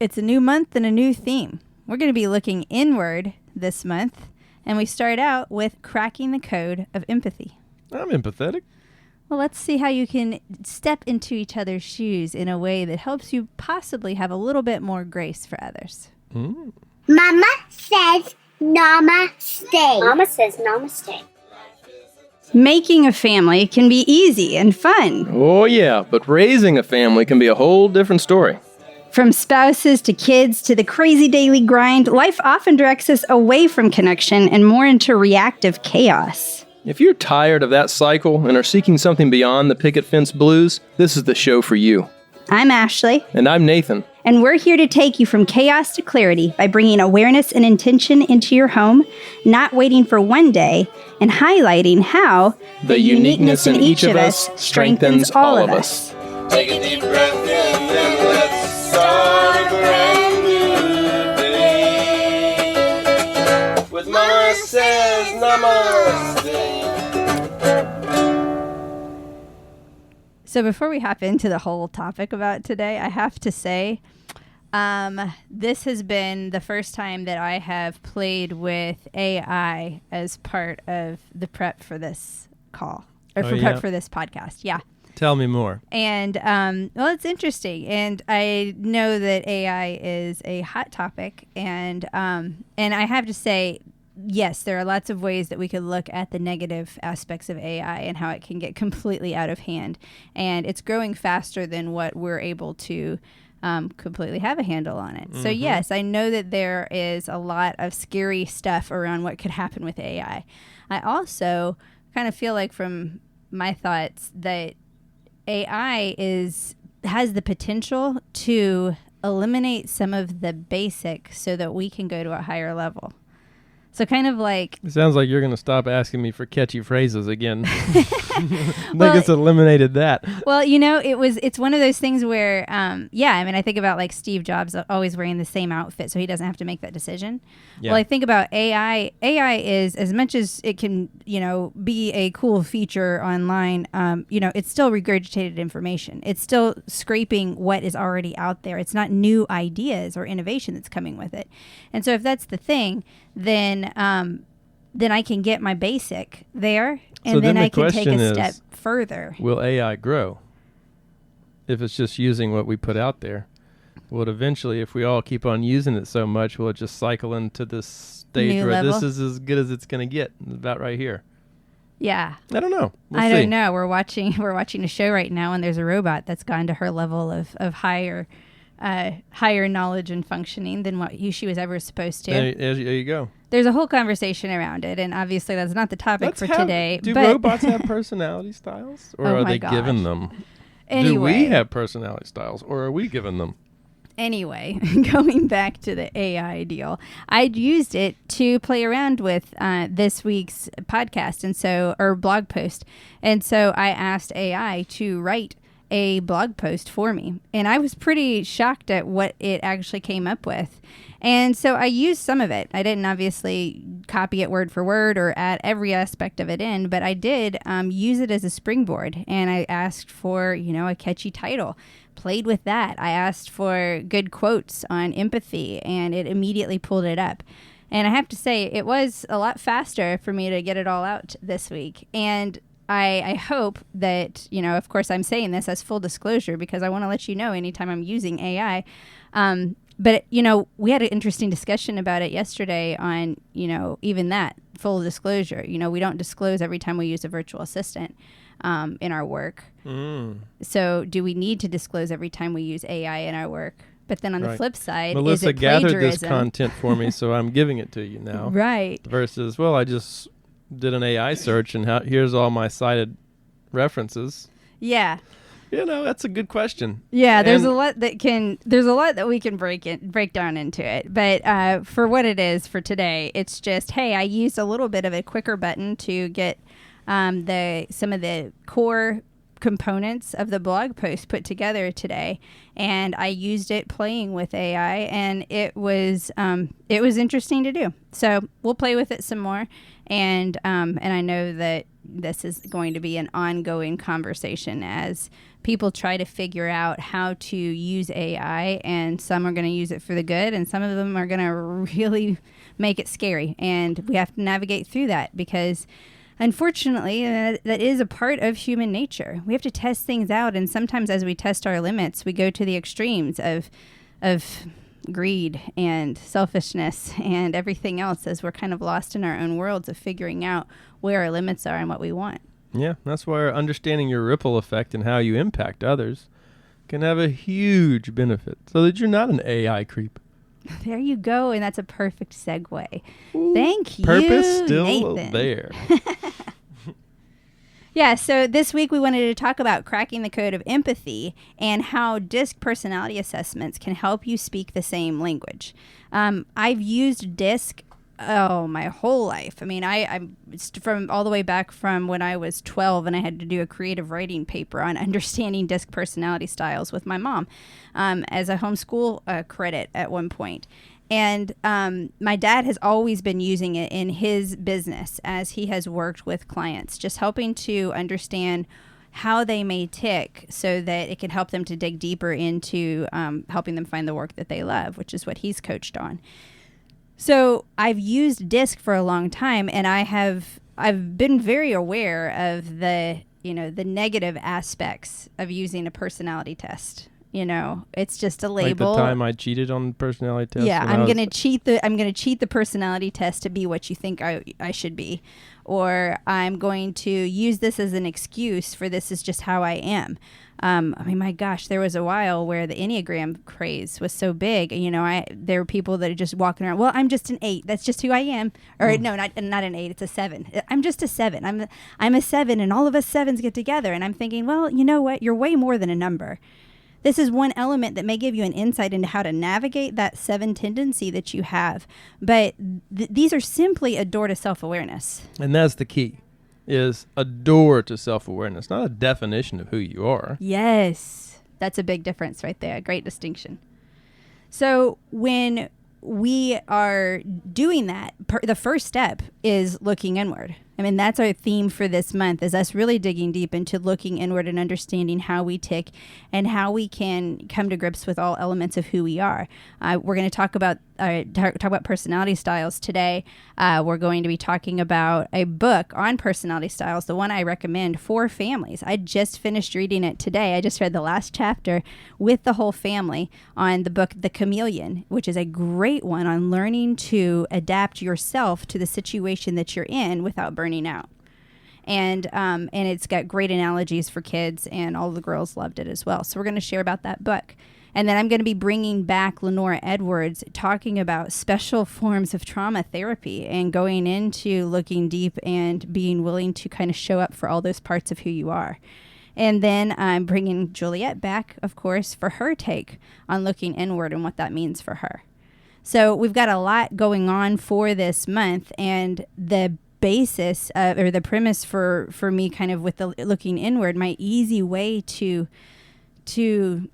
It's a new month and a new theme. We're going to be looking inward this month, and we start out with cracking the code of empathy. I'm empathetic. Well, let's see how you can step into each other's shoes in a way that helps you possibly have a little bit more grace for others. Mama says namaste. Mama says namaste. Making a family can be easy and fun. Oh, yeah, but raising a family can be a whole different story. From spouses to kids to the crazy daily grind, life often directs us away from connection and more into reactive chaos. If you're tired of that cycle and are seeking something beyond the picket fence blues, this is the show for you. I'm Ashley. And I'm Nathan. And we're here to take you from chaos to clarity by bringing awareness and intention into your home, not waiting for one day, and highlighting how the uniqueness in each of us strengthens all of us. Take a deep breath in and let's start a brand new day. With Mama says namaste. So before we hop into the whole topic about today, I have to say, this has been the first time that I have played with AI as part of the prep for this call, or prep for this podcast. Yeah. Tell me more. And, well, it's interesting. And I know that AI is a hot topic. And I have to say, yes, there are lots of ways that we could look at the negative aspects of AI and how it can get completely out of hand. And it's growing faster than what we're able to completely have a handle on it. So, yes, I know that there is a lot of scary stuff around what could happen with AI. I also kind of feel like from my thoughts that AI has the potential to eliminate some of the basic so that we can go to a higher level. So kind of like... It sounds like you're going to stop asking me for catchy phrases again. I think it's eliminated that. Well, it's one of those things where, I think about like Steve Jobs always wearing the same outfit so he doesn't have to make that decision. Yeah. Well, I think about AI. AI is, as much as it can, be a cool feature online, it's still regurgitated information. It's still scraping what is already out there. It's not new ideas or innovation that's coming with it. And so if that's the thing, then I can get my basic there, and then I can take a step further. Will AI grow? If it's just using what we put out there, will it eventually, if we all keep on using it so much, will it just cycle into this stage New where level? this is as good as it's going to get, about right here? Yeah. I don't know. I don't know. We're watching a show right now, and there's a robot that's gone to her level of higher knowledge and functioning than what she was ever supposed to. There you go. There's a whole conversation around it, and obviously that's not the topic for today. Do robots have personality styles, or are they given them? Anyway. Do we have personality styles, or are we given them? Anyway, going back to the AI deal, I'd used it to play around with this week's podcast or blog post. And so I asked AI to write a blog post for me. And I was pretty shocked at what it actually came up with. And so I used some of it. I didn't obviously copy it word for word or add every aspect of it in, but I did use it as a springboard. And I asked for, a catchy title. Played with that. I asked for good quotes on empathy, and it immediately pulled it up. And I have to say, it was a lot faster for me to get it all out this week. And I hope that, of course, I'm saying this as full disclosure because I want to let you know anytime I'm using AI. But, we had an interesting discussion about it yesterday on, even that full disclosure. We don't disclose every time we use a virtual assistant in our work. So do we need to disclose every time we use AI in our work? But then on the flip side, Melissa is it plagiarism? gathered this content for me, so I'm giving it to you now. Right. Versus, well, I just did an AI search, and here's all my cited references. Yeah. That's a good question. Yeah, there's a lot that we can break down into it. But for what it is for today, it's just, hey, I used a little bit of a quicker button to get some of the core components of the blog post put together today, and I used it playing with AI, and it was interesting to do. So we'll play with it some more, and I know that this is going to be an ongoing conversation as people try to figure out how to use AI, and some are going to use it for the good, and some of them are going to really make it scary, and we have to navigate through that because unfortunately, that is a part of human nature. We have to test things out, and sometimes as we test our limits, we go to the extremes of greed and selfishness and everything else as we're kind of lost in our own worlds of figuring out where our limits are and what we want. Yeah, that's where understanding your ripple effect and how you impact others can have a huge benefit so that you're not an AI creep. There you go, and that's a perfect segue. Thank you, Purpose still Nathan. there. Yeah, so this week we wanted to talk about cracking the code of empathy and how DISC personality assessments can help you speak the same language. I've used DISC my whole life. I mean, I'm from all the way back from when I was 12 and I had to do a creative writing paper on understanding DISC personality styles with my mom as a homeschool credit at one point. And my dad has always been using it in his business as he has worked with clients, just helping to understand how they may tick so that it can help them to dig deeper into helping them find the work that they love, which is what he's coached on. So I've used DISC for a long time, and I've been very aware of the negative aspects of using a personality test. It's just a label. Like the time I cheated on the personality test. Yeah, I'm gonna cheat the personality test to be what you think I should be, or I'm going to use this as an excuse for this is just how I am. I mean, my gosh, there was a while where the Enneagram craze was so big. There were people that are just walking around. Well, I'm just an 8. That's just who I am. Or no, not an 8. It's a 7. I'm just a 7. I'm a 7, and all of us 7s get together. And I'm thinking, well, you know what? You're way more than a number. This is one element that may give you an insight into how to navigate that 7 tendency that you have. But these are simply a door to self-awareness. And that's the key, is a door to self-awareness, not a definition of who you are. Yes, that's a big difference right there. A great distinction. So when we are doing that, the first step is looking inward. I mean, that's our theme for this month, is us really digging deep into looking inward and understanding how we tick and how we can come to grips with all elements of who we are. We're going to talk about personality styles today. We're going to be talking about a book on personality styles, the one I recommend for families. I just finished reading it today. I just read the last chapter with the whole family on the book The Chameleon, which is a great one on learning to adapt yourself to the situation that you're in without burning out. And it's got great analogies for kids, and all the girls loved it as well. So we're going to share about that book. And then I'm going to be bringing back Lenora Edwards, talking about special forms of trauma therapy and going into looking deep and being willing to kind of show up for all those parts of who you are. And then I'm bringing Juliet back, of course, for her take on looking inward and what that means for her. So we've got a lot going on for this month, and the basis or the premise for me kind of with the looking inward, my easy way to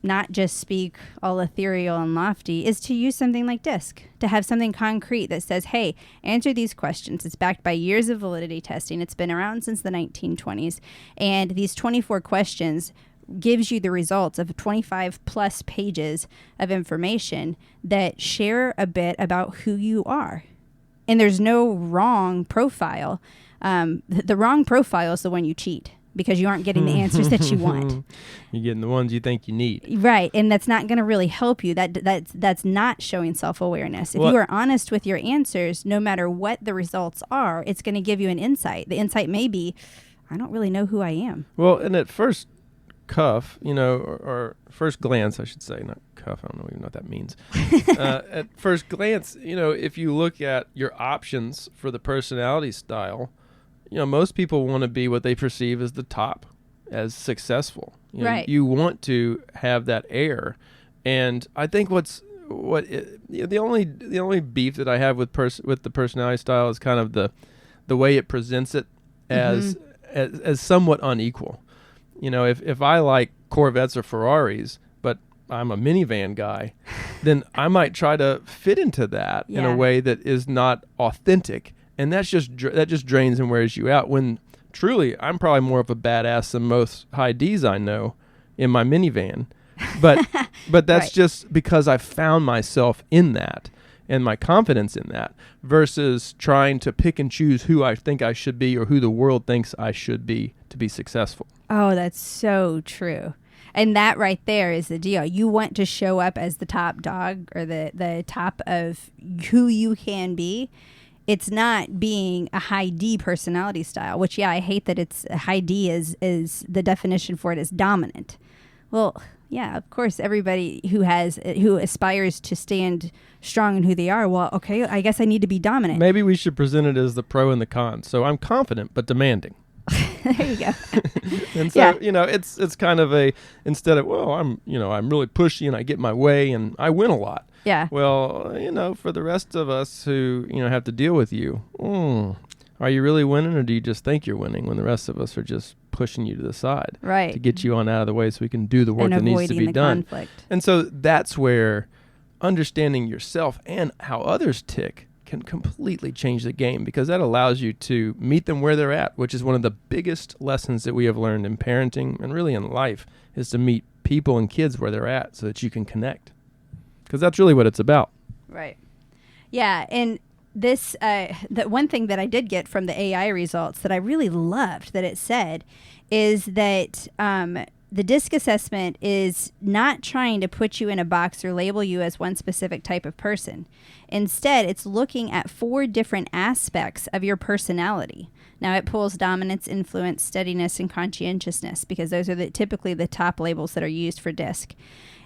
not just speak all ethereal and lofty is to use something like DISC, to have something concrete that says, hey, answer these questions. It's backed by years of validity testing. It's been around since the 1920s. And these 24 questions gives you the results of 25 plus pages of information that share a bit about who you are. And there's no wrong profile. The wrong profile is the one you cheat, because you aren't getting the answers that you want. You're getting the ones you think you need. Right, and that's not going to really help you. That's not showing self-awareness. If you are honest with your answers, no matter what the results are, it's going to give you an insight. The insight may be, I don't really know who I am. Well, and at first cuff, or first glance, I should say, not cuff. I don't even know what that means. At first glance, if you look at your options for the personality style, most people want to be what they perceive as the top, as successful. Right. You want to have that air, and I think the only beef that I have with the personality style is kind of the way it presents it as somewhat unequal. You know, if I like Corvettes or Ferraris, but I'm a minivan guy, then I might try to fit into that in a way that is not authentic, and that just drains and wears you out. When truly, I'm probably more of a badass than most high Ds I know in my minivan, but that's Right. just because I found myself in that and my confidence in that, versus trying to pick and choose who I think I should be or who the world thinks I should be to be successful. Oh, that's so true. And that right there is the deal. You want to show up as the top dog or the top of who you can be. It's not being a high D personality style, which, I hate that it's high D is the definition for it is dominant. Well, yeah, of course, everybody who aspires to stand strong in who they are, well, okay, I guess I need to be dominant. Maybe we should present it as the pro and the con. So I'm confident but demanding. There you go. And so, it's kind of instead of, well, I'm really pushy and I get my way and I win a lot. Yeah. Well, for the rest of us who, have to deal with you, are you really winning, or do you just think you're winning when the rest of us are just pushing you to the side? Right. To get you on out of the way so we can do the work And that needs to avoiding be the done. conflict. And so that's where understanding yourself and how others tick can completely change the game, because that allows you to meet them where they're at, which is one of the biggest lessons that we have learned in parenting and really in life, is to meet people and kids where they're at so that you can connect. Because that's really what it's about. Right. Yeah, and this the one thing that I did get from the AI results that I really loved that it said is that the DISC assessment is not trying to put you in a box or label you as one specific type of person. Instead, it's looking at 4 different aspects of your personality. Now, it pulls dominance, influence, steadiness, and conscientiousness, because those are typically the top labels that are used for DISC.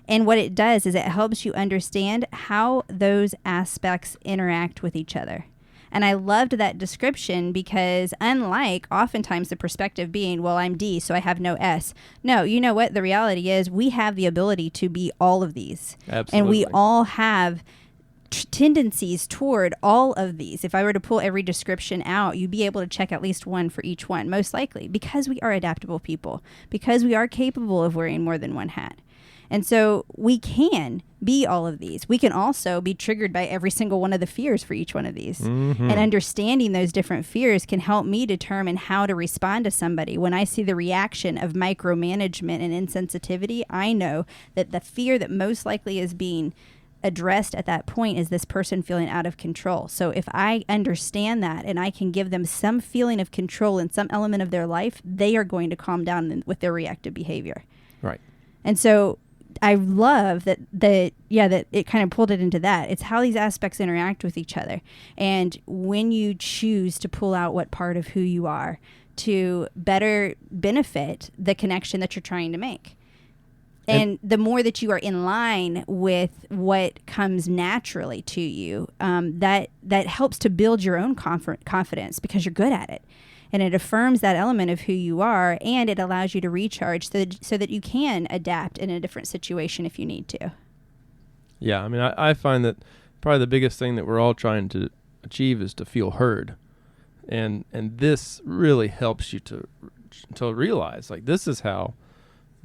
And what it does is it helps you understand how those aspects interact with each other. And I loved that description because, unlike oftentimes the perspective being, well, I'm D, so I have no S. No, you know what? The reality is we have the ability to be all of these. Absolutely. And we all have tendencies toward all of these. If I were to pull every description out, you'd be able to check at least one for each one, most likely, because we are adaptable people, because we are capable of wearing more than one hat. And so we can be all of these. We can also be triggered by every single one of the fears for each one of these. Mm-hmm. And understanding those different fears can help me determine how to respond to somebody. When I see the reaction of micromanagement and insensitivity, I know that the fear that most likely is being addressed at that point is this person feeling out of control. So if I understand that and I can give them some feeling of control in some element of their life, they are going to calm down with their reactive behavior. Right. And so I love that it kind of pulled it into that. It's how these aspects interact with each other. And when you choose to pull out what part of who you are to better benefit the connection that you're trying to make. And the more that you are in line with what comes naturally to you, that helps to build your own confidence because you're good at it. And it affirms that element of who you are, and it allows you to recharge so that you can adapt in a different situation if you need to. Yeah, I mean, I find that probably the biggest thing that we're all trying to achieve is to feel heard. And this really helps you to realize, like, this is how,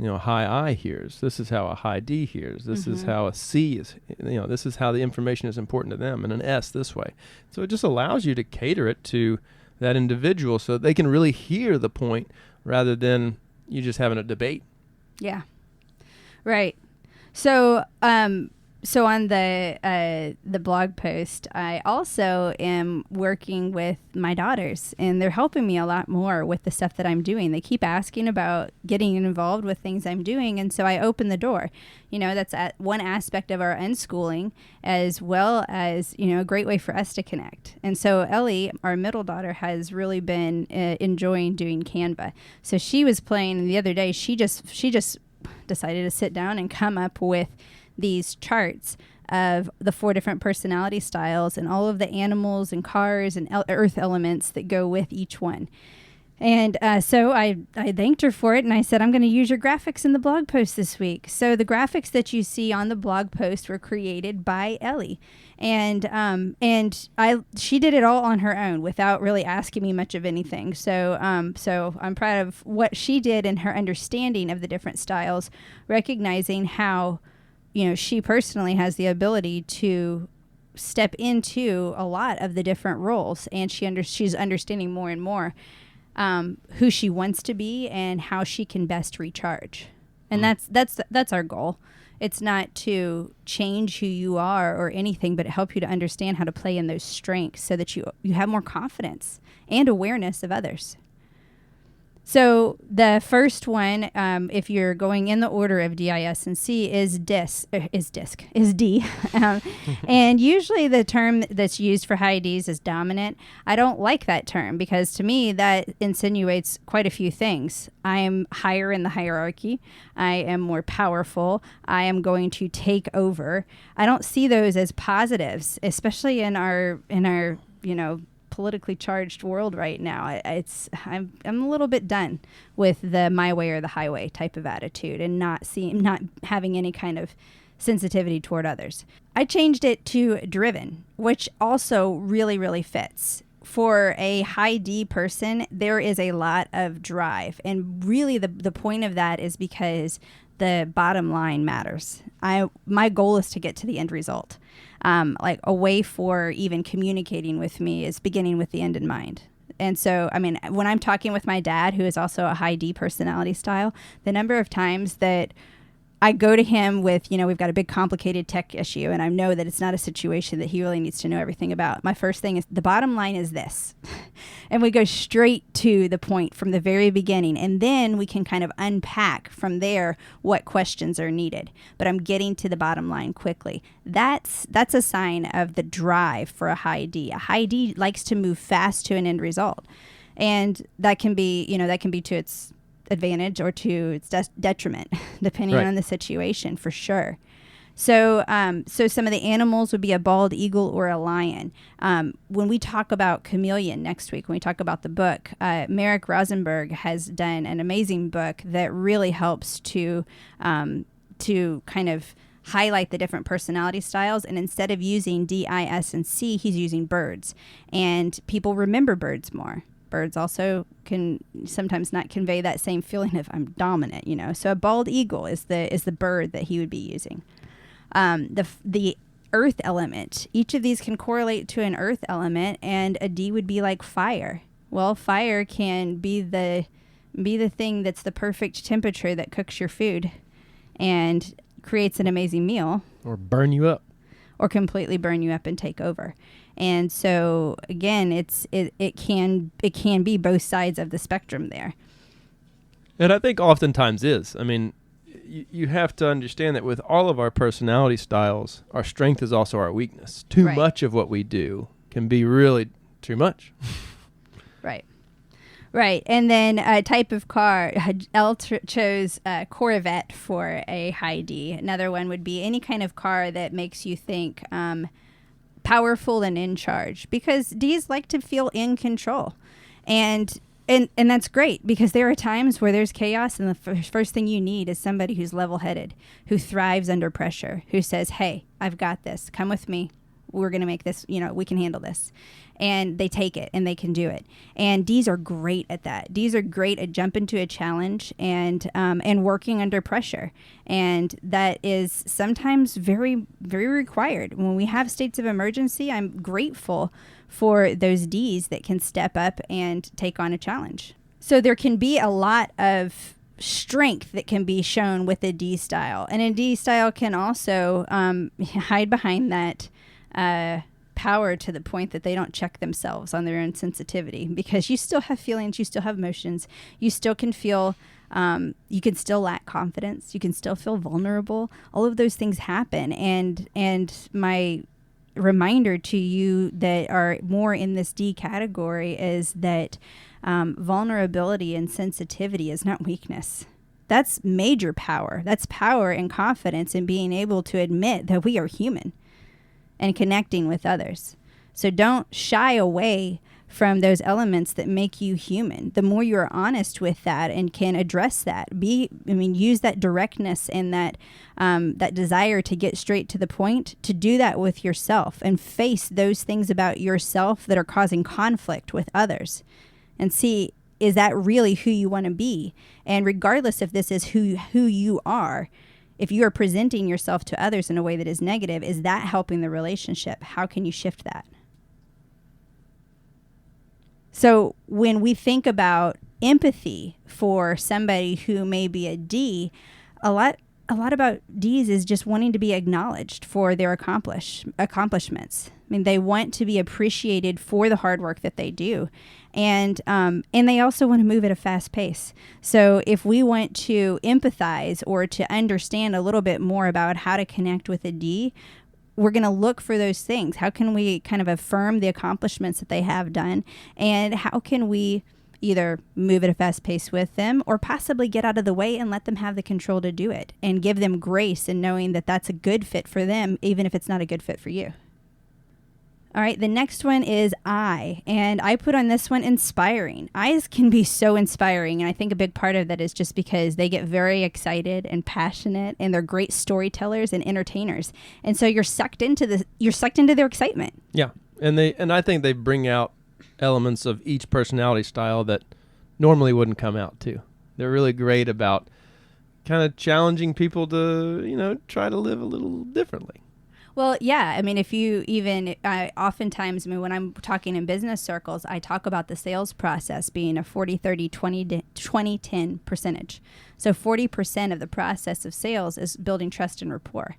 high I hears. This is how a high D hears. This is how a C is, this is how the information is important to them, and an S this way. So it just allows you to cater it to that individual so that they can really hear the point rather than you just having a debate. Yeah. Right. So, so on the blog post, I also am working with my daughters, and they're helping me a lot more with the stuff that I'm doing. They keep asking about getting involved with things I'm doing, and so I open the door. That's one aspect of our unschooling, as well as, a great way for us to connect. And so Ellie, our middle daughter, has really been enjoying doing Canva. So she was playing, and the other day she just decided to sit down and come up with these charts of the 4 different personality styles and all of the animals and cars and earth elements that go with each one. And so I thanked her for it, and I said, I'm going to use your graphics in the blog post this week. So the graphics that you see on the blog post were created by Ellie. And she did it all on her own without really asking me much of anything. So I'm proud of what she did and her understanding of the different styles, recognizing how, she personally has the ability to step into a lot of the different roles, and she's understanding more and more who she wants to be and how she can best recharge. And that's our goal. It's not to change who you are or anything, but help you to understand how to play in those strengths so that you have more confidence and awareness of others. So the first one, if you're going in the order of D, I, S, and C, is D. And usually the term that's used for high Ds is dominant. I don't like that term because to me that insinuates quite a few things. I am higher in the hierarchy. I am more powerful. I am going to take over. I don't see those as positives, especially in our politically charged world right now. I'm a little bit done with the my way or the highway type of attitude and not having any kind of sensitivity toward others. I changed it to driven, which also really, really fits. For a high D person, there is a lot of drive, and really the point of that is because the bottom line matters. My goal is to get to the end result. Like a way for even communicating with me is beginning with the end in mind. And so, when I'm talking with my dad, who is also a high D personality style, the number of times that I go to him with, we've got a big complicated tech issue, and I know that it's not a situation that he really needs to know everything about. My first thing is, the bottom line is this. And we go straight to the point from the very beginning. And then we can kind of unpack from there what questions are needed. But I'm getting to the bottom line quickly. That's a sign of the drive for a high D. A high D likes to move fast to an end result. And that can be to its advantage or to its detriment, depending on the situation, for sure. So some of the animals would be a bald eagle or a lion. When we talk about chameleon next week, when we talk about the book, Merrick Rosenberg has done an amazing book that really helps to kind of highlight the different personality styles. And instead of using D, I, S, and C, he's using birds. And people remember birds more. Birds also can sometimes not convey that same feeling of I'm dominant, So a bald eagle is the bird that he would be using. The earth element, each of these can correlate to an earth element, and a D would be like fire. Well, fire can be the thing that's the perfect temperature that cooks your food and creates an amazing meal. Or burn you up. Or completely burn you up and take over. And so again, it can be both sides of the spectrum there. And I think oftentimes is. You have to understand that with all of our personality styles, our strength is also our weakness. Too much of what we do can be really too much. Right. And then type of car, Elle chose Corvette for a high D. Another one would be any kind of car that makes you think powerful and in charge, because Ds like to feel in control. And that's great, because there are times where there's chaos, and the first thing you need is somebody who's level-headed, who thrives under pressure, who says, hey, I've got this. Come with me. We're going to make this, we can handle this. And they take it and they can do it. And Ds are great at that. Ds are great at jumping to a challenge and working under pressure. And that is sometimes very, very required. When we have states of emergency, I'm grateful for those Ds that can step up and take on a challenge. So there can be a lot of strength that can be shown with a D style. And a D style can also hide behind that power to the point that they don't check themselves on their own sensitivity, because you still have feelings, you still have emotions, you still can feel, you can still lack confidence, you can still feel vulnerable. All of those things happen. And my reminder to you that are more in this D category is that vulnerability and sensitivity is not weakness. That's major power. That's power and confidence in being able to admit that we are human and connecting with others. So don't shy away from those elements that make you human. The more you're honest with that and can address that, use that directness and that desire to get straight to the point, to do that with yourself and face those things about yourself that are causing conflict with others, and see, is that really who you want to be? And regardless if this is who you are, if you are presenting yourself to others in a way that is negative, is that helping the relationship? How can you shift that? So when we think about empathy for somebody who may be a D, a lot about Ds is just wanting to be acknowledged for their accomplishments. I mean, they want to be appreciated for the hard work that they do. And they also want to move at a fast pace. So if we want to empathize or to understand a little bit more about how to connect with a D, we're going to look for those things. How can we kind of affirm the accomplishments that they have done? And how can we either move at a fast pace with them or possibly get out of the way and let them have the control to do it and give them grace in knowing that that's a good fit for them, even if it's not a good fit for you. All right, the next one is I, and I put on this one inspiring. I's can be so inspiring, and I think a big part of that is just because they get very excited and passionate, and they're great storytellers and entertainers, and so you're sucked into their excitement. Yeah, and I think they bring out elements of each personality style that normally wouldn't come out too. They're really great about kind of challenging people to try to live a little differently. Well, yeah. I mean, if you even, oftentimes, when I'm talking in business circles, I talk about the sales process being a 40-30-20-10 percentage. So 40% of the process of sales is building trust and rapport.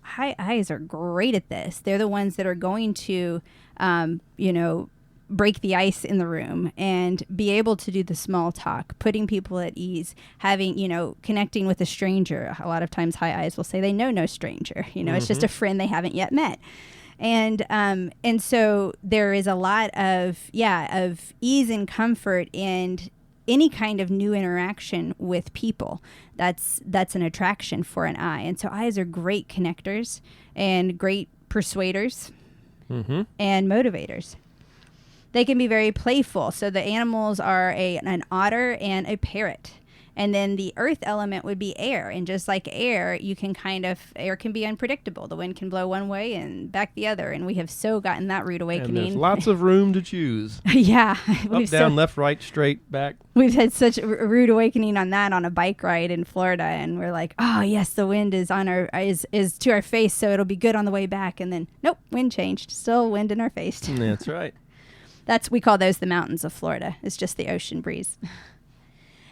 High I's are great at this. They're the ones that are going to, break the ice in the room and be able to do the small talk, putting people at ease, connecting with a stranger. A lot of times high I's will say they know no stranger. It's just a friend they haven't yet met. And so there is a lot of ease and comfort and any kind of new interaction with people. That's an attraction for an I. And so I's are great connectors and great persuaders and motivators. They can be very playful. So the animals are an otter and a parrot. And then the earth element would be air. And just like air, air can be unpredictable. The wind can blow one way and back the other. And we have so gotten that rude awakening. And there's lots of room to choose. Yeah. Up, down, left, right, straight, back. We've had such a rude awakening on that on a bike ride in Florida. And we're like, oh, yes, the wind is is to our face, so it'll be good on the way back. And then, nope, wind changed. Still wind in our face. That's right. We call those the mountains of Florida. It's just the ocean breeze.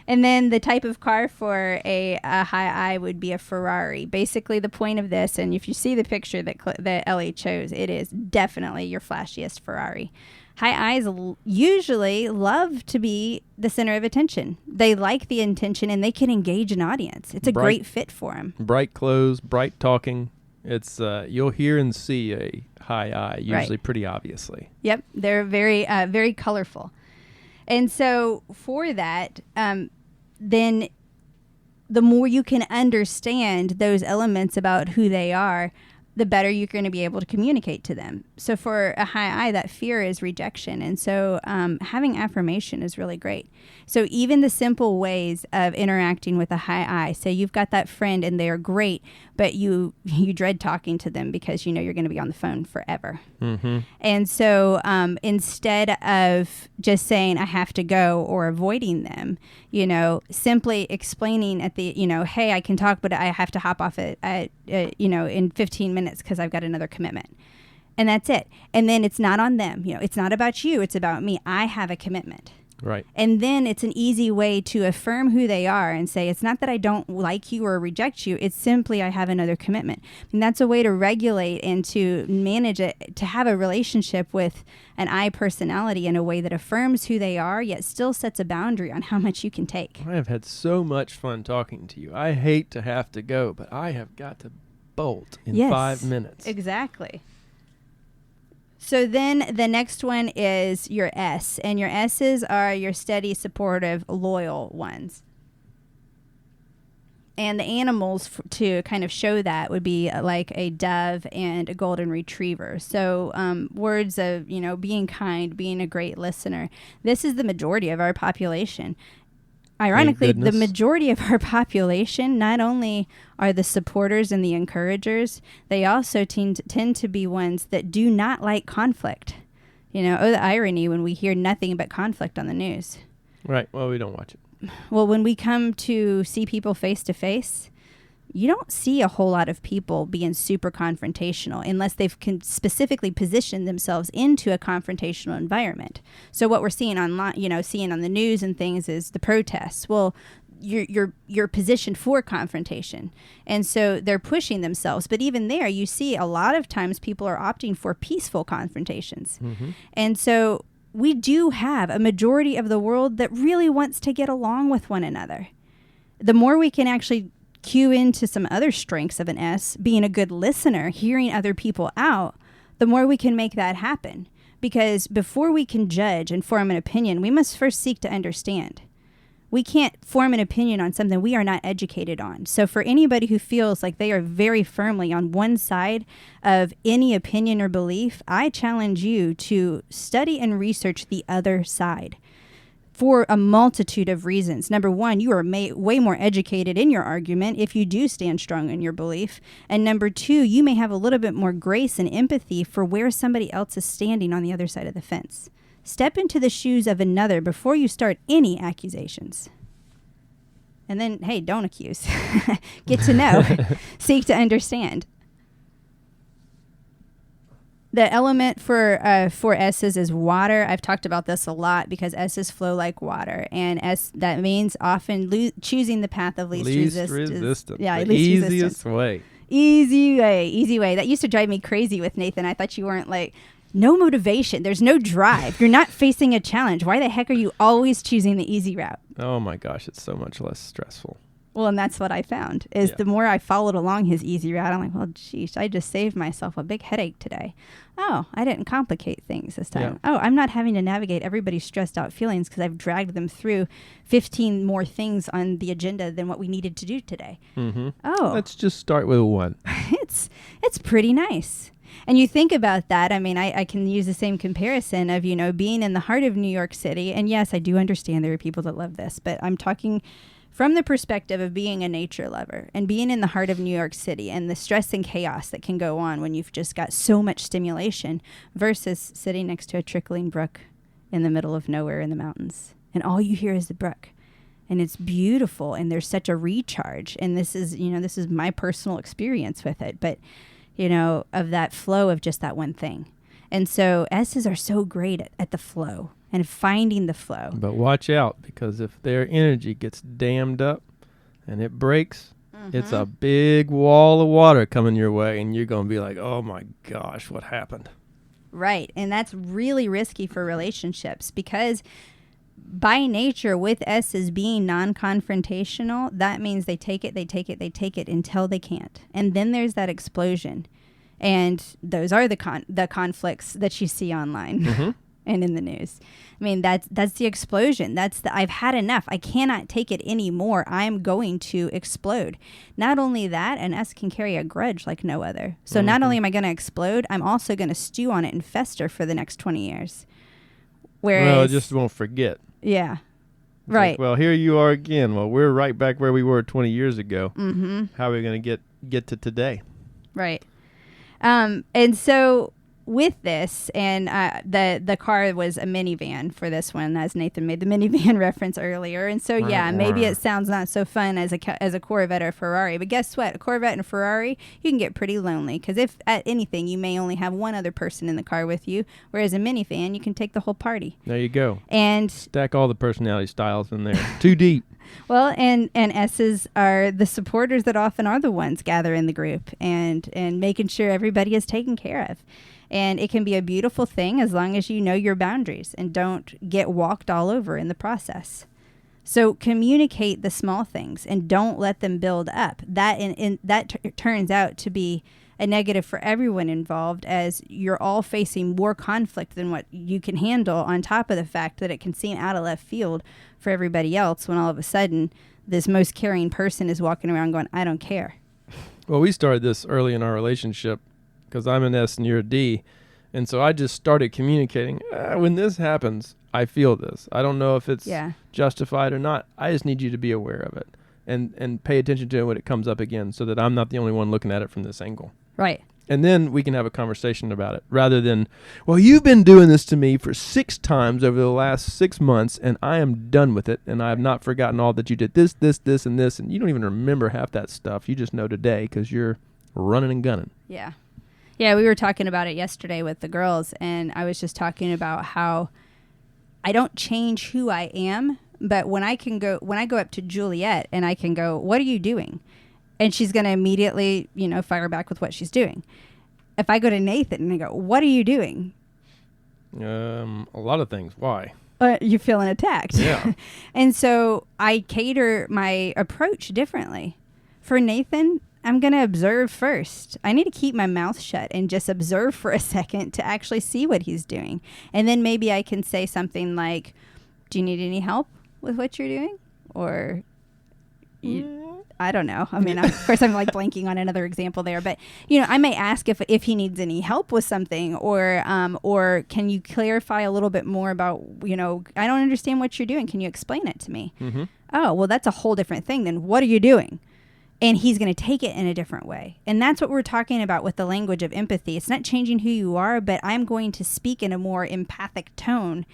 And then the type of car for a high I would be a Ferrari. Basically, the point of this, and if you see the picture that Ellie chose, it is definitely your flashiest Ferrari. High I's usually love to be the center of attention. They like the attention, and they can engage an audience. It's a great fit for them. Bright clothes, bright talking. It's you'll hear and see a high I, usually pretty obviously. Yep, they're very, very colorful. And so for that, then the more you can understand those elements about who they are, the better you're going to be able to communicate to them. So for a high I, that fear is rejection. And so having affirmation is really great. So even the simple ways of interacting with a high I, say you've got that friend and they're great, but you dread talking to them because you're going to be on the phone forever. Mm-hmm. And so instead of just saying I have to go or avoiding them, simply explaining at the, hey, I can talk, but I have to hop off in 15 minutes because I've got another commitment. And that's it. And then it's not on them. It's not about you. It's about me. I have a commitment. Right. And then it's an easy way to affirm who they are and say, it's not that I don't like you or reject you. It's simply I have another commitment. And that's a way to regulate and to manage it, to have a relationship with an I personality in a way that affirms who they are, yet still sets a boundary on how much you can take. I have had so much fun talking to you. I hate to have to go, but I have got to bolt in 5 minutes. Exactly. So then the next one is your S, and your S's are your steady, supportive, loyal ones. And the animals to kind of show that would be like a dove and a golden retriever. So words of, being kind, being a great listener. This is the majority of our population. Ironically, the majority of our population not only are the supporters and the encouragers, they also tend to be ones that do not like conflict. The irony when we hear nothing but conflict on the news. Right. Well, we don't watch it. Well, when we come to see people face to face, you don't see a whole lot of people being super confrontational unless they've specifically positioned themselves into a confrontational environment. So what we're seeing online, seeing on the news and things is the protests. Well, you're positioned for confrontation. And so they're pushing themselves. But even there, you see a lot of times people are opting for peaceful confrontations. Mm-hmm. And so we do have a majority of the world that really wants to get along with one another. The more we can actually cue into some other strengths of an S, being a good listener, hearing other people out, the more we can make that happen. Because before we can judge and form an opinion, we must first seek to understand. We can't form an opinion on something we are not educated on. So for anybody who feels like they are very firmly on one side of any opinion or belief, I challenge you to study and research the other side for a multitude of reasons. Number one, you are way more educated in your argument if you do stand strong in your belief. And number two, you may have a little bit more grace and empathy for where somebody else is standing on the other side of the fence. Step into the shoes of another before you start any accusations. And then, hey, don't accuse. Get to know. Seek to understand. The element for S's is water. I've talked about this a lot because S's flow like water. And that means often choosing the path of least resistance. Yeah, least easiest way. Easy way. That used to drive me crazy with Nathan. I thought you weren't no motivation. There's no drive. You're not facing a challenge. Why the heck are you always choosing the easy route? Oh my gosh, it's so much less stressful. Well, and that's what I found is the more I followed along his easy route, I'm like, well, geez, I just saved myself a big headache today. Oh, I didn't complicate things this time. Yeah. Oh, I'm not having to navigate everybody's stressed out feelings because I've dragged them through 15 more things on the agenda than what we needed to do today. Mm-hmm. Oh, let's just start with one. It's pretty nice. And you think about that, I mean, I can use the same comparison of, being in the heart of New York City. And yes, I do understand there are people that love this, but I'm talking from the perspective of being a nature lover and being in the heart of New York City and the stress and chaos that can go on when you've just got so much stimulation versus sitting next to a trickling brook in the middle of nowhere in the mountains. And all you hear is the brook. And it's beautiful. And there's such a recharge. And this is my personal experience with it. But of that flow of just that one thing. And so S's are so great at the flow and finding the flow. But watch out, because if their energy gets dammed up and it breaks, it's a big wall of water coming your way, and you're going to be like, oh my gosh, what happened? Right. And that's really risky for relationships because by nature, with S's being non-confrontational, that means they take it until they can't. And then there's that explosion. And those are the conflicts that you see online and in the news. I mean, that's the explosion. I've had enough. I cannot take it anymore. I'm going to explode. Not only that, an S can carry a grudge like no other. So not only am I going to explode, I'm also going to stew on it and fester for the next 20 years. Whereas, I just won't forget. Yeah. It's right. Like, well, here you are again. Well, we're right back where we were 20 years ago. Mm-hmm. How are we going to get to today? Right. And so with this, and the car was a minivan for this one, as Nathan made the minivan reference earlier. And so, maybe it sounds not so fun as a Corvette or Ferrari. But guess what? A Corvette and a Ferrari, you can get pretty lonely. Because if at anything, you may only have one other person in the car with you. Whereas a minivan, you can take the whole party. There you go. And stack all the personality styles in there. Too deep. Well, and S's are the supporters that often are the ones gathering the group and making sure everybody is taken care of. And it can be a beautiful thing as long as you know your boundaries and don't get walked all over in the process. So communicate the small things and don't let them build up. That turns out to be a negative for everyone involved, as you're all facing more conflict than what you can handle, on top of the fact that it can seem out of left field for everybody else when all of a sudden this most caring person is walking around going, I don't care. Well, we started this early in our relationship because I'm an S and you're a D. And so I just started communicating. When this happens, I feel this. I don't know if it's justified or not. I just need you to be aware of it and pay attention to it when it comes up again, so that I'm not the only one looking at it from this angle. Right. And then we can have a conversation about it, rather than, well, you've been doing this to me for 6 times over the last 6 months, and I am done with it, and I have not forgotten all that you did this, and this, and you don't even remember half that stuff. You just know today because you're running and gunning. Yeah. Yeah, we were talking about it yesterday with the girls, and I was just talking about how I don't change who I am, but when I go up to Juliet and I can go, what are you doing? And she's going to immediately, fire back with what she's doing. If I go to Nathan and I go, what are you doing? A lot of things. Why? You're feeling attacked. Yeah. And so I cater my approach differently. For Nathan, I'm going to observe first. I need to keep my mouth shut and just observe for a second to actually see what he's doing. And then maybe I can say something like, do you need any help with what you're doing? Or I don't know. I mean, of course, I'm like blanking on another example there. But, I may ask if he needs any help with something, or can you clarify a little bit more about, I don't understand what you're doing. Can you explain it to me? Mm-hmm. Oh, well, that's a whole different thing than what are you doing? And he's going to take it in a different way. And that's what we're talking about with the language of empathy. It's not changing who you are, but I'm going to speak in a more empathic tone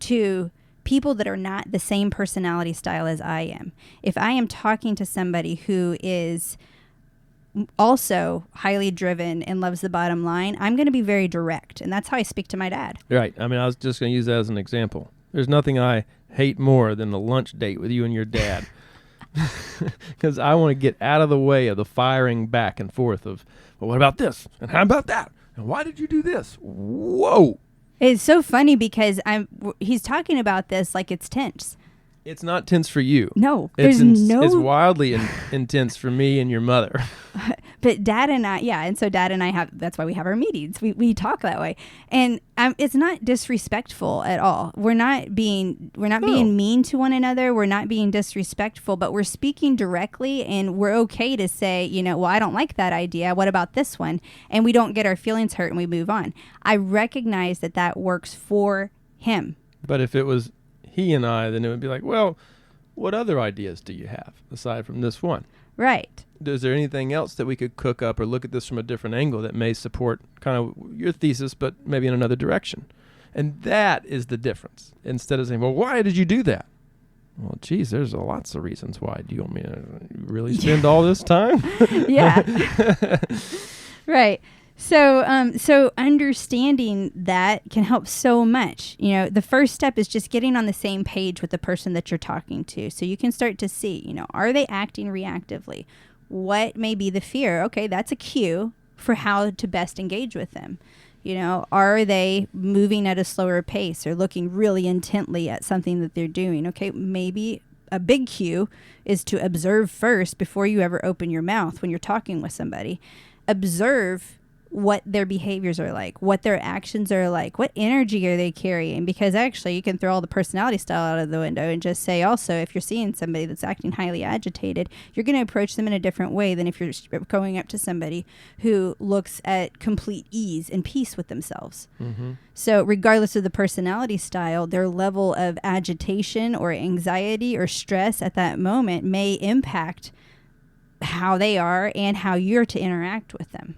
to people that are not the same personality style as I am. If I am talking to somebody who is also highly driven and loves the bottom line, I'm going to be very direct. And that's how I speak to my dad. Right. I mean, I was just going to use that as an example. There's nothing I hate more than the lunch date with you and your dad. Because I want to get out of the way of the firing back and forth of, well, what about this? And how about that? And why did you do this? Whoa. It's so funny because he's talking about this like it's tense. It's not tense for you. No, it's wildly intense for me and your mother. But Dad and I, and so Dad and I that's why we have our meetings. We talk that way. And it's not disrespectful at all. We're not being mean to one another. We're not being disrespectful, but we're speaking directly, and we're okay to say, well, I don't like that idea. What about this one? And we don't get our feelings hurt and we move on. I recognize that works for him. But if it was he and I, then it would be like, well, what other ideas do you have aside from this one? Right. Is there anything else that we could cook up or look at this from a different angle that may support kind of your thesis, but maybe in another direction? And that is the difference. Instead of saying, well, why did you do that? Well, geez, there's lots of reasons why. Do you want me to really spend all this time? Yeah. Right. So understanding that can help so much. The first step is just getting on the same page with the person that you're talking to. So you can start to see, are they acting reactively? What may be the fear? Okay, that's a cue for how to best engage with them. Are they moving at a slower pace or looking really intently at something that they're doing? Okay, maybe a big cue is to observe first before you ever open your mouth when you're talking with somebody. Observe what their behaviors are like, what their actions are like, what energy are they carrying, because actually you can throw all the personality style out of the window and just say also, if you're seeing somebody that's acting highly agitated, you're going to approach them in a different way than if you're going up to somebody who looks at complete ease and peace with themselves. Mm-hmm. So regardless of the personality style, their level of agitation or anxiety or stress at that moment may impact how they are and how you're to interact with them.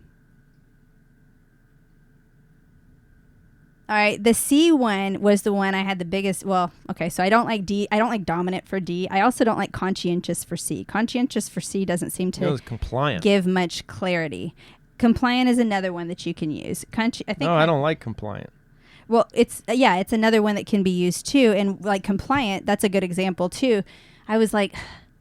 All right, the C one was the one I had the biggest. Well, okay, so I don't like D. I don't like dominant for D. I also don't like conscientious for C. Conscientious for C doesn't seem to give much clarity. Compliant is another one that you can use. I don't like compliant. Well, it's another one that can be used too. And like compliant, that's a good example too. I was like,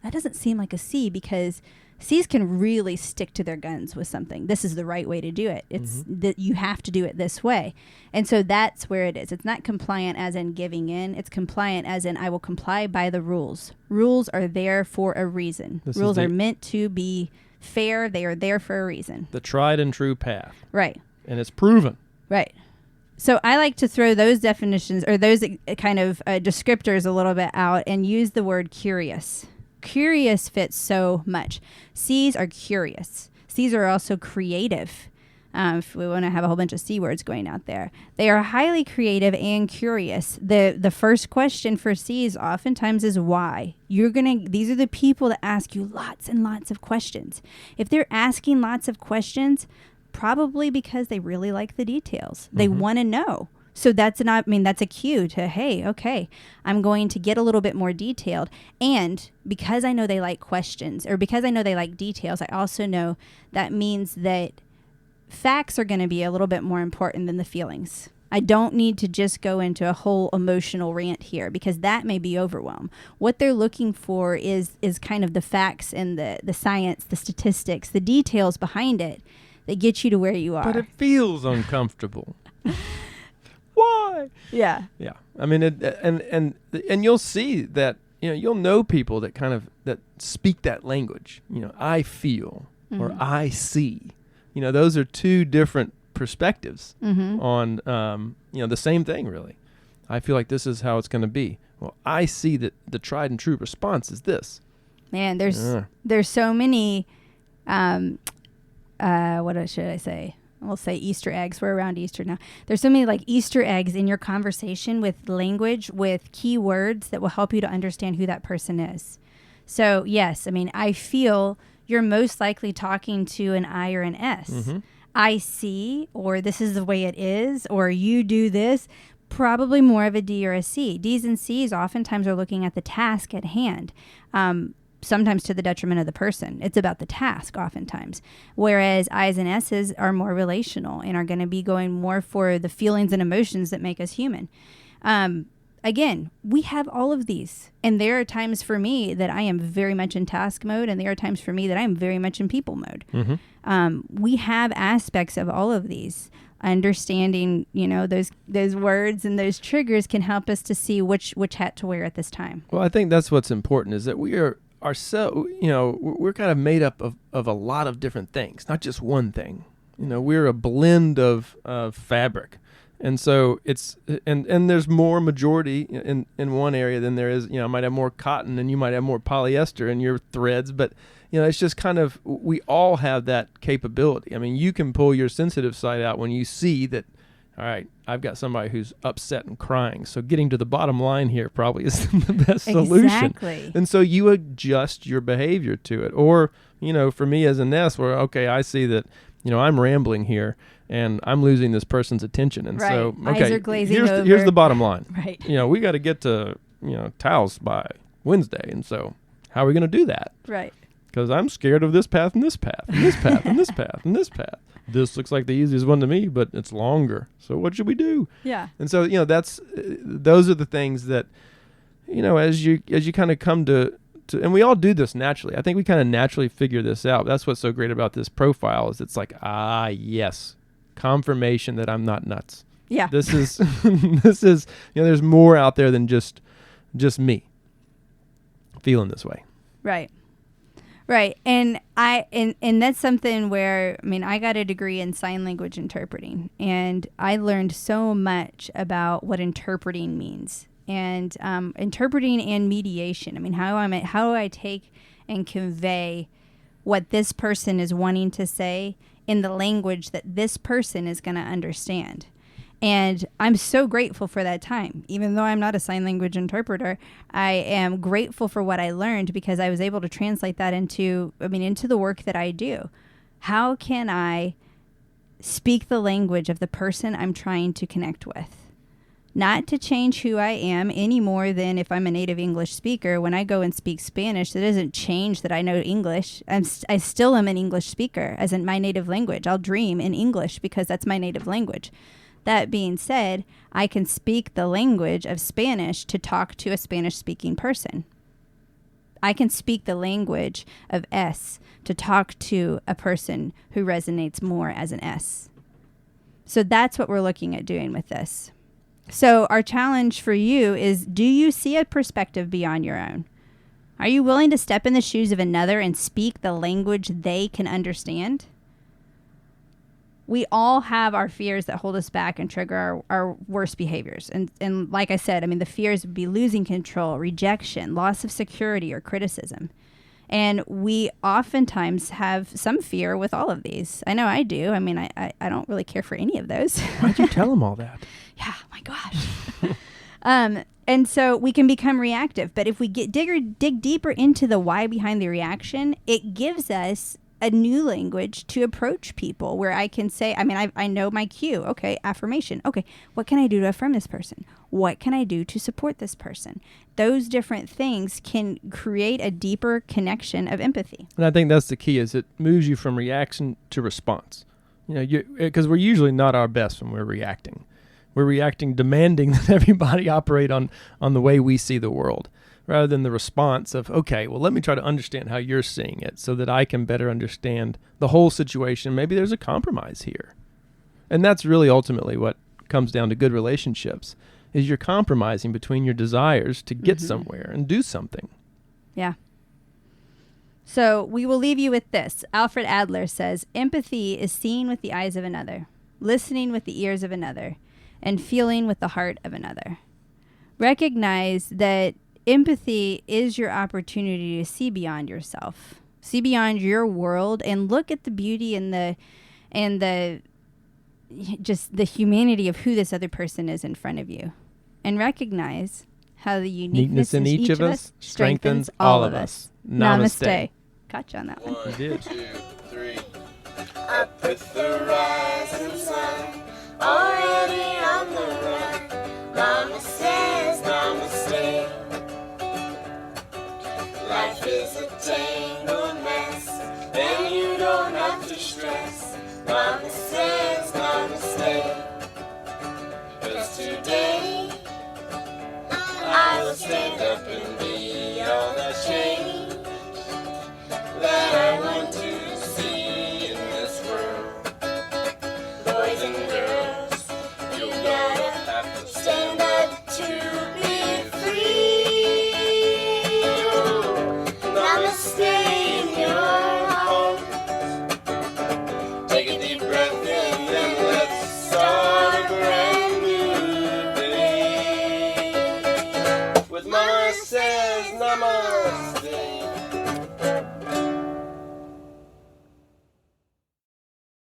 that doesn't seem like a C, because C's can really stick to their guns with something. This is the right way to do it. It's that you have to do it this way. And so that's where it is. It's not compliant as in giving in. It's compliant as in I will comply by the rules. Rules are there for a reason. Rules are meant to be fair. They are there for a reason. The tried and true path. Right. And it's proven. Right. So I like to throw those definitions or those kind of descriptors a little bit out and use the word curious. Curious fits so much. C's are curious. C's are also creative. If we want to have a whole bunch of C words going out there, they are highly creative and curious. The first question for C's oftentimes is why. These are the people that ask you lots and lots of questions. If they're asking lots of questions, probably because they really like the details. They want to know. So that's a cue to, hey, okay, I'm going to get a little bit more detailed. And because I know they like questions or because I know they like details, I also know that means that facts are going to be a little bit more important than the feelings. I don't need to just go into a whole emotional rant here because that may be overwhelm. What they're looking for is kind of the facts and the science, the statistics, the details behind it that get you to where you are. But it feels uncomfortable. Why? Yeah. Yeah. I mean, and you'll see that, you'll know people that kind of, that speak that language, I feel or I see, those are two different perspectives on, the same thing really. I feel like this is how it's going to be. Well, I see that the tried and true response is this. Man, there's so many, what should I say? We'll say Easter eggs. We're around Easter now. There's so many like Easter eggs in your conversation with language, with key words that will help you to understand who that person is. So yes, I feel you're most likely talking to an I or an S. I see, or this is the way it is, or you do this, probably more of a D or a C. D's and C's oftentimes are looking at the task at hand. Sometimes to the detriment of the person. It's about the task oftentimes. Whereas I's and S's are more relational and are going to be going more for the feelings and emotions that make us human. Again, we have all of these. And there are times for me that I am very much in task mode, and there are times for me that I am very much in people mode. We have aspects of all of these. Understanding, those words and those triggers can help us to see which hat to wear at this time. Well, I think that's what's important is that we are we're kind of made up of a lot of different things, not just one thing. We're a blend of fabric. And so and there's more majority in one area than there is, I might have more cotton and you might have more polyester in your threads, but it's just kind of, we all have that capability. You can pull your sensitive side out when you see that, all right, I've got somebody who's upset and crying. So getting to the bottom line here probably is the best solution. Exactly. And so you adjust your behavior to it. Or, for me as an S, where, okay, I see that, I'm rambling here and I'm losing this person's attention. And so, okay, eyes are glazing here's the bottom line. Right. We got to get to, towels by Wednesday. And so how are we going to do that? Right. Because I'm scared of this path and this path and this path and this path and this path. This looks like the easiest one to me, but it's longer. So what should we do? Yeah. And so, those are the things that, as you kind of come to, and we all do this naturally. I think we kind of naturally figure this out. That's what's so great about this profile is it's like, yes, confirmation that I'm not nuts. Yeah. This is, there's more out there than just me feeling this way. Right. Right. And that's something where, I got a degree in sign language interpreting, and I learned so much about what interpreting means, and interpreting and mediation. How do I take and convey what this person is wanting to say in the language that this person is going to understand? And I'm so grateful for that time. Even though I'm not a sign language interpreter, I am grateful for what I learned because I was able to translate that into the work that I do. How can I speak the language of the person I'm trying to connect with? Not to change who I am any more than if I'm a native English speaker. When I go and speak Spanish, it doesn't change that I know English. I still am an English speaker as in my native language. I'll dream in English because that's my native language. That being said, I can speak the language of Spanish to talk to a Spanish-speaking person. I can speak the language of S to talk to a person who resonates more as an S. So that's what we're looking at doing with this. So our challenge for you is, do you see a perspective beyond your own? Are you willing to step in the shoes of another and speak the language they can understand? We all have our fears that hold us back and trigger our worst behaviors. And like I said, I mean, the fears would be losing control, rejection, loss of security, or criticism. And we oftentimes have some fear with all of these. I know I do. I mean, I don't really care for any of those. Why'd you tell them all that? Yeah, my gosh. And so we can become reactive. But if we dig deeper into the why behind the reaction, it gives us a new language to approach people where I can say, I mean, I know my cue. Okay, affirmation. Okay, what can I do to affirm this person? What can I do to support this person? Those different things can create a deeper connection of empathy. And I think that's the key, is it moves you from reaction to response. You know, because we're usually not our best when we're reacting. We're reacting, demanding that everybody operate on the way we see the world, rather than the response of, okay, well, let me try to understand how you're seeing it so that I can better understand the whole situation. Maybe there's a compromise here. And that's really ultimately what comes down to good relationships, is you're compromising between your desires to get somewhere and do something. Yeah. So we will leave you with this. Alfred Adler says, empathy is seeing with the eyes of another, listening with the ears of another, and feeling with the heart of another. Recognize that empathy is your opportunity to see beyond yourself, see beyond your world, and look at the beauty and the just the humanity of who this other person is in front of you, and recognize how the uniqueness in each of us strengthens all of us. Namaste. Caught you on that one. 1, 2, 3. Up with the rising sun, already on the run. Mama says namaste. Life is a tangled mess, and you don't have to stress. Mama says namaste. 'Cause today I will stand up and be all the change that I want to see in this world. Boys and girls, you gotta have to stand up to be free. Namaste in your heart. Take a deep breath in and let's start a brand new day. With Mama says namaste.